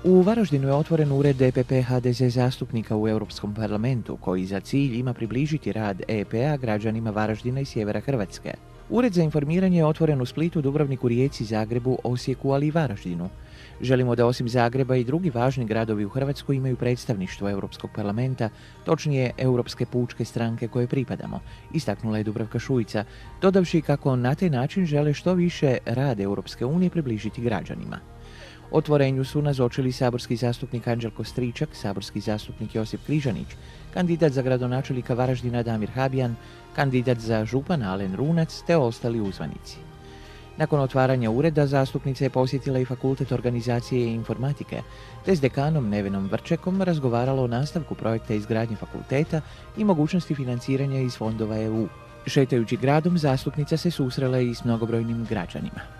U Varaždinu je otvoren ured DPP HDZ zastupnika u Europskom parlamentu, koji za cilj ima približiti rad EP-a građanima Varaždina i sjevera Hrvatske. Ured za informiranje je otvoren u Splitu, Dubrovniku, Rijeci, Zagrebu, Osijeku, ali i Varaždinu. Želimo da osim Zagreba i drugi važni gradovi u Hrvatskoj imaju predstavništvo Europskog parlamenta, točnije Europske pučke stranke koje pripadamo, istaknula je Dubravka Šuica, dodavši kako na taj način žele što više rad Europske unije približiti građanima. Otvorenju su nazočili saborski zastupnik Anđelko Stričak, saborski zastupnik Josip Križanić, kandidat za gradonačelnika Varaždina Damir Habijan, kandidat za župana Alen Runac te ostali uzvanici. Nakon otvaranja ureda zastupnica je posjetila i Fakultet organizacije i informatike, te s dekanom Nevenom Vrčekom razgovarala o nastavku projekta izgradnje fakulteta i mogućnosti financiranja iz fondova EU. Šetajući gradom, zastupnica se susrela i s mnogobrojnim građanima.